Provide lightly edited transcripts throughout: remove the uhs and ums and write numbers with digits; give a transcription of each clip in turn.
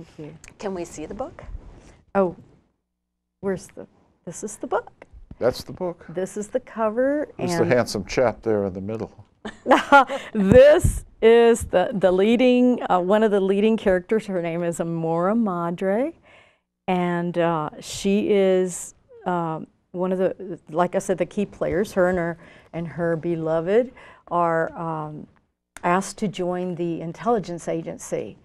Thank you. Can we see the book? Oh, this is the book. That's the book. This is the cover. Who's the handsome chap there in the middle? This is the leading, one of the leading characters. Her name is Amora Madre, and she is one of the, like I said, the key players. Her and her beloved are asked to join the intelligence agency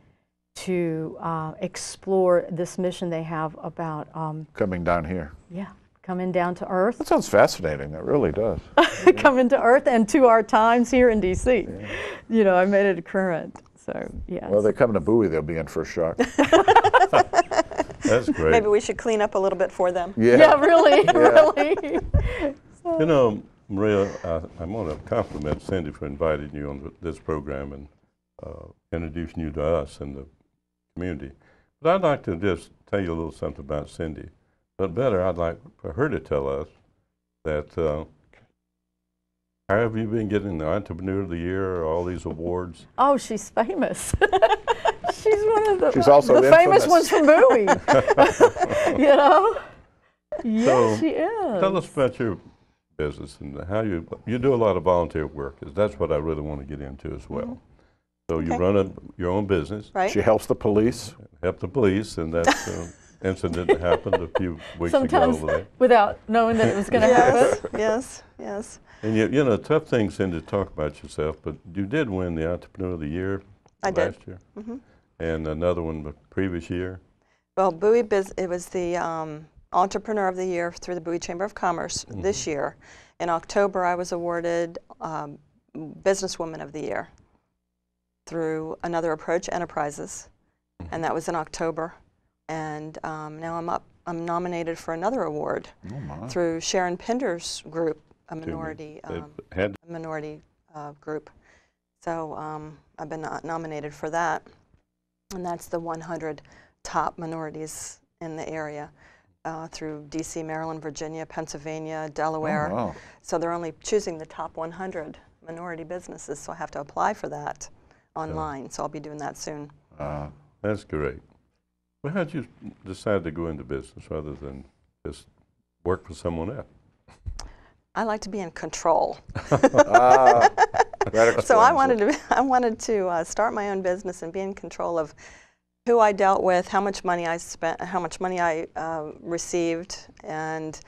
to explore this mission they have about Coming down here. yeah, coming down to Earth. That sounds fascinating. That really does. Coming to Earth and to our times here in D.C. Yeah. You know, I made it current. So, yes. Well, they come to Bowie, they'll be in for a shock. That's great. Maybe we should clean up a little bit for them. Yeah, really, really. You know, Maria, I want to compliment Cindy for inviting you on this program and introducing you to us and the community. But I'd like to just tell you a little something about Cindy. But better, I'd like for her to tell us that how have you been getting the Entrepreneur of the Year or all these awards? Oh, she's famous. She's one of the, She's also the famous ones from Bowie. You know? Yes, So, she is. Tell us about your business and how you do a lot of volunteer work, because that's what I really want to get into as well. Mm-hmm. So you run your own business. Right. She helps the police. Help the police, and that incident that happened a few weeks Sometimes ago over there. without knowing that it was going to happen. Yes, yes. And you know, tough thing, Cindy, to talk about yourself, but you did win the Entrepreneur of the Year last year, and another one the previous year. Well, Bowie, it was the Entrepreneur of the Year through the Bowie Chamber of Commerce this year. In October, I was awarded Businesswoman of the Year through Another Approach Enterprises, and that was in October. And now I'm nominated for another award through Sharon Pinder's group, a minority group. So I've been nominated for that, and that's the 100 top minorities in the area through D.C., Maryland, Virginia, Pennsylvania, Delaware. Oh, wow. So they're only choosing the top 100 minority businesses, so I have to apply for that online. So I'll be doing that soon. That's great. Well, how did you decide to go into business rather than just work for someone else? I like to be in control. So I wanted to start my own business and be in control of who I dealt with, how much money I spent, how much money I received, and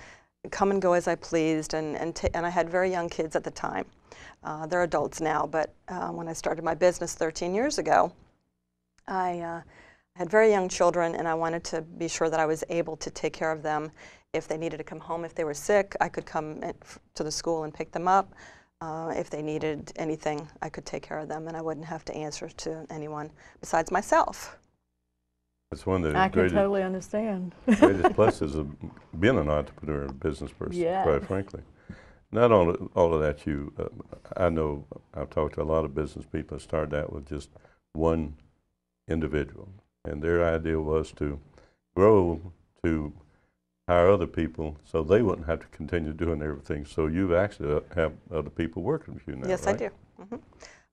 come and go as I pleased. And I had very young kids at the time. They're adults now, but when I started my business 13 years ago, I had very young children, and I wanted to be sure that I was able to take care of them. If they needed to come home, if they were sick, I could come to the school and pick them up. If they needed anything, I could take care of them, and I wouldn't have to answer to anyone besides myself. That's one of the I can greatest, totally understand. greatest pluses of being an entrepreneur and business person, quite frankly. Not all of that I know I've talked to a lot of business people that started out with just one individual, and their idea was to grow to hire other people so they wouldn't have to continue doing everything. So you actually have other people working with you now, Yes, right? I do.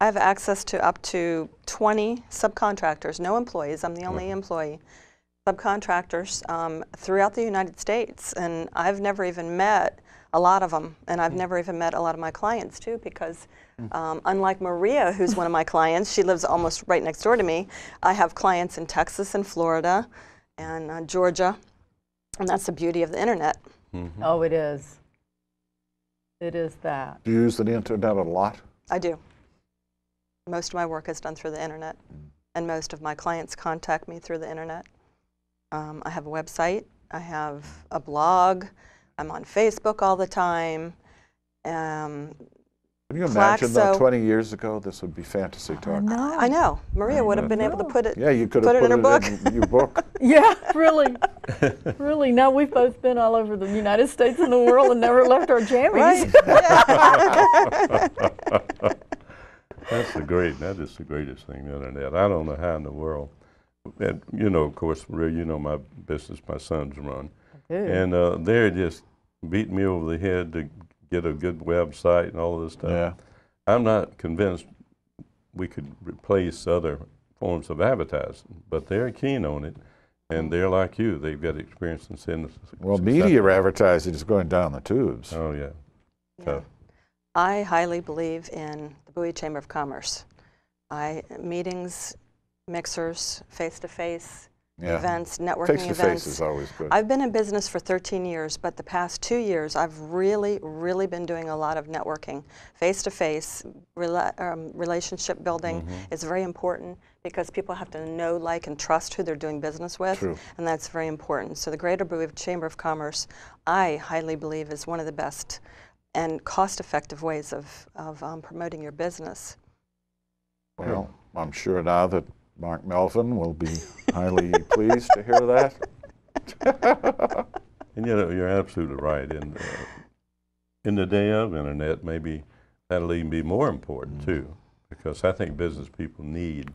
I have access to up to 20 subcontractors, no employees. I'm the only employee. Subcontractors throughout the United States, and I've never even met a lot of them, and I've never even met a lot of my clients too, because unlike Maria, who's one of my clients, she lives almost right next door to me. I have clients in Texas and Florida and Georgia, and that's the beauty of the internet. Oh, it is. It is that. Do you use the internet a lot? I do. Most of my work is done through the internet, and most of my clients contact me through the internet. I have a website. I have a blog. I'm on Facebook all the time. Can you imagine though, 20 years ago, this would be fantasy talk? I know. Maria would have been able to put it. Yeah, you could have put it in her book. In your book. Yeah, really. Really. Now we've both been all over the United States and the world and never left our jammies. Right. That is the greatest thing, the internet. I don't know how in the world. And, you know, of course, Maria, you know my business my sons run. And they're just beating me over the head to get a good website and all of this stuff. Yeah. I'm not convinced we could replace other forms of advertising, but they're keen on it, and they're like you. They've got experience in seeing. Well, media advertising is going down the tubes. Oh yeah. Yeah. I highly believe in the Bowie Chamber of Commerce. Meetings, mixers, face-to-face events, networking events. Face-to-face is always good. I've been in business for 13 years, but the past 2 years I've really been doing a lot of networking. Face-to-face, relationship building is very important because people have to know, like, and trust who they're doing business with. True. And that's very important. So the Greater Bowie Chamber of Commerce, I highly believe, is one of the best and cost-effective ways of promoting your business. Well, I'm sure now that Mark Melvin will be highly pleased to hear that. And you're absolutely right. In the day of internet, maybe that'll even be more important too, because I think business people need,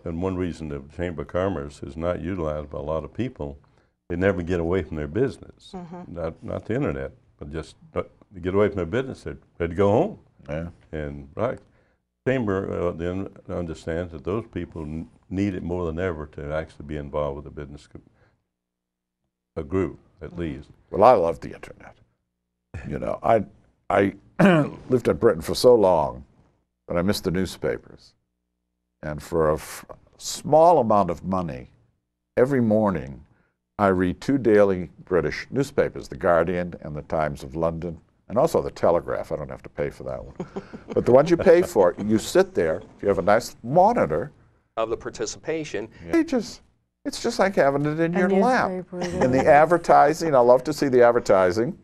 and one reason the Chamber of Commerce is not utilized by a lot of people, they never get away from their business. Not the internet, but just to get away from their business, they're ready to go home. Yeah. And Chamber then understands that those people need it more than ever to actually be involved with a business, a group at least. Well, I love the internet. You know, I lived in Britain for so long that I missed the newspapers. And for a small amount of money, every morning I read 2 daily British newspapers, The Guardian and The Times of London, and also The Telegraph. I don't have to pay for that one. But the ones you pay for, you sit there, you have a nice monitor of the participation. It's just like having it in your lap. And the advertising, I love to see the advertising.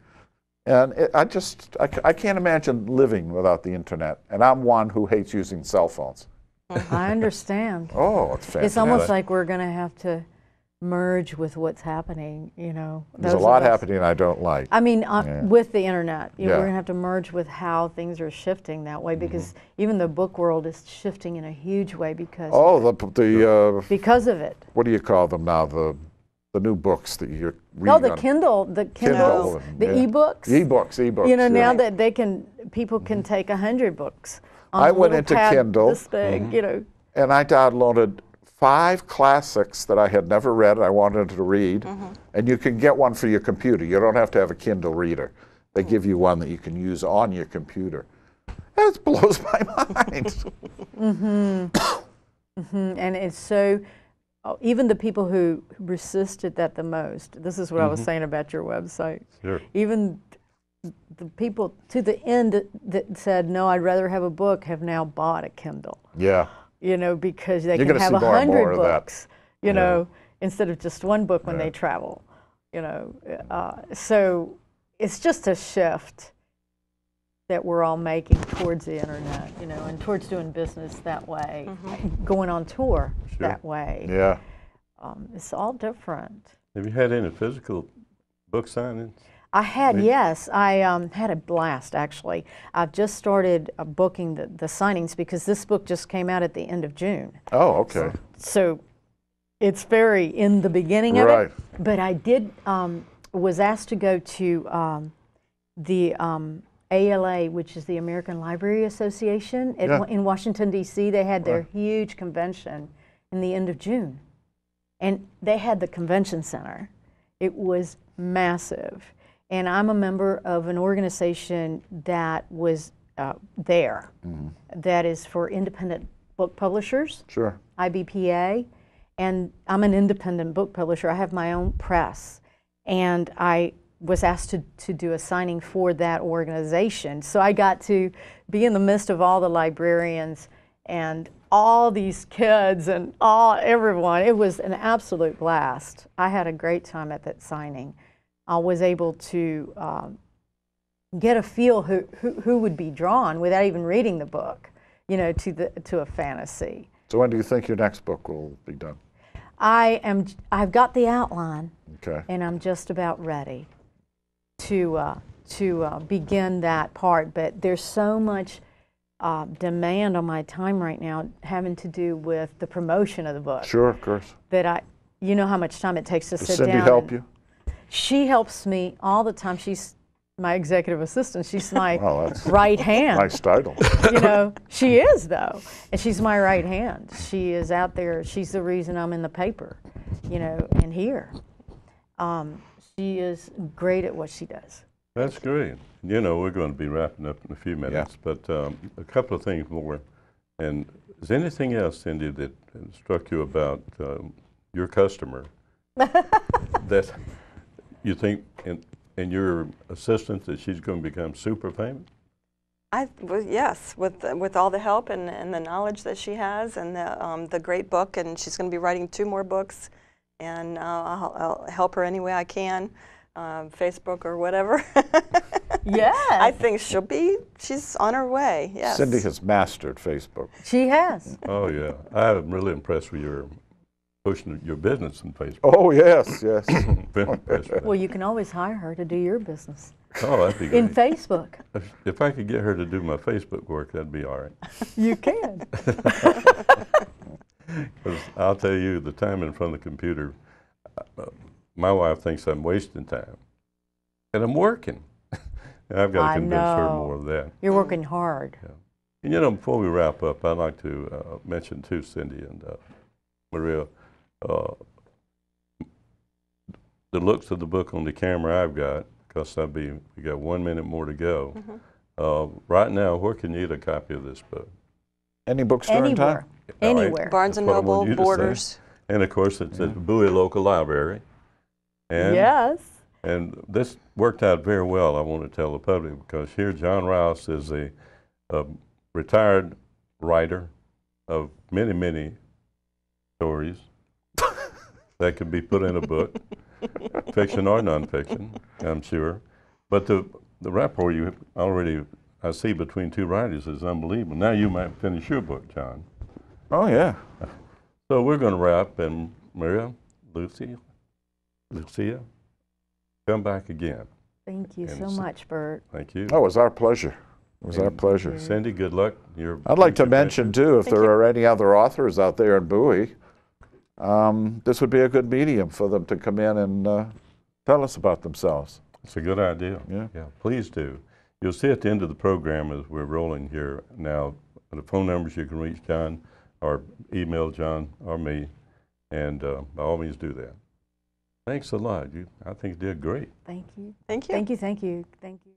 And I can't imagine living without the internet. And I'm one who hates using cell phones. I understand. Oh, it's fantastic. It's almost like we're going to have to merge with what's happening, you know. There's a lot happening I don't like. I mean, with the internet, we're going to have to merge with how things are shifting that way, because even the book world is shifting in a huge way because because of it. What do you call them now? The new books that you're reading. Oh, the Kindle, the e-books. E-books. You know, now that people can take 100 books on I a went little into pad Kindle, this big, you know. And I downloaded 5 classics that I had never read and I wanted to read, and you can get one for your computer. You don't have to have a Kindle reader. They give you one that you can use on your computer. It blows my mind. And it's so, even the people who resisted that the most, this is what I was saying about your website, even the people to the end that said, no, I'd rather have a book, have now bought a Kindle. Yeah. You know, because they can have 100 books, you know, instead of just one book when they travel, you know. So it's just a shift that we're all making towards the internet, you know, and towards doing business that way, going on tour that way. Yeah. It's all different. Have you had any physical book signings? I had, yes. I had a blast, actually. I've just started booking the signings because this book just came out at the end of June. Oh, okay. So it's very in the beginning of it. But I was asked to go to the ALA, which is the American Library Association in Washington, D.C. They had their huge convention in the end of June. And they had the convention center. It was massive. And I'm a member of an organization that was there, that is for independent book publishers, IBPA, and I'm an independent book publisher. I have my own press, and I was asked to do a signing for that organization. So I got to be in the midst of all the librarians and all these kids and everyone. It was an absolute blast. I had a great time at that signing. I was able to get a feel who would be drawn without even reading the book, you know, to a fantasy. So when do you think your next book will be done? I've got the outline, and I'm just about ready to begin that part. But there's so much demand on my time right now, having to do with the promotion of the book. Sure, of course. That you know how much time it takes to sit down. Does Cindy help you? She helps me all the time. She's my executive assistant. She's my Well, that's right hand. nice title. You know, she is though, and she's my right hand. She is out there. She's the reason I'm in the paper, you know, and here. She is great at what she does. That's great. You know, we're going to be wrapping up in a few minutes, but a couple of things more. And is there anything else, Cindy, that struck you about your customer that you think in your assistant that she's going to become super famous? Well, yes, with all the help and the knowledge that she has, and the great book, and she's going to be writing 2 more books, and I'll help her any way I can, Facebook or whatever. Yes. I think she's on her way. Yes. Cindy has mastered Facebook. She has. Oh yeah, I'm really impressed with your pushing your business in Facebook. Oh yes, yes. Been impressed with that. Well, you can always hire her to do your business Oh, that'd be great. in Facebook. If I could get her to do my Facebook work, that'd be all right. You can. 'Cause I'll tell you, the time in front of the computer, my wife thinks I'm wasting time, and I'm working. And I've got to convince her more of that. You're working hard. Yeah. And you know, before we wrap up, I'd like to mention too, Cindy and Maria, the looks of the book on the camera I've got, because we got 1 minute more to go. Right now, where can you get a copy of this book? Any bookstore in town? Anywhere. All right. Barnes and That's what I Noble, want you to say. Borders. And of course, it's at the Bowie Local Library. And, Yes. and this worked out very well, I want to tell the public, because here John Rouse is a retired writer of many, many stories that could be put in a book, fiction or nonfiction, I'm sure. But the rapport you already, I see between 2 writers is unbelievable. Now you might finish your book, John. Oh yeah. So we're going to wrap, and Maria, Lucia, come back again. Thank you And so much, Bert. Thank you. That was our pleasure. It was our And pleasure. Cindy, good luck. I'd like to mention too, if Thank there you. are any other authors out there in Bowie, this would be a good medium for them to come in and tell us about themselves. It's a good idea. Yeah. Yeah, please do. You'll see at the end of the program as we're rolling here now, the phone numbers you can reach John or email John or me, and by all means do that. Thanks a lot. I think you did great. Thank you. Thank you. Thank you. Thank you. Thank you.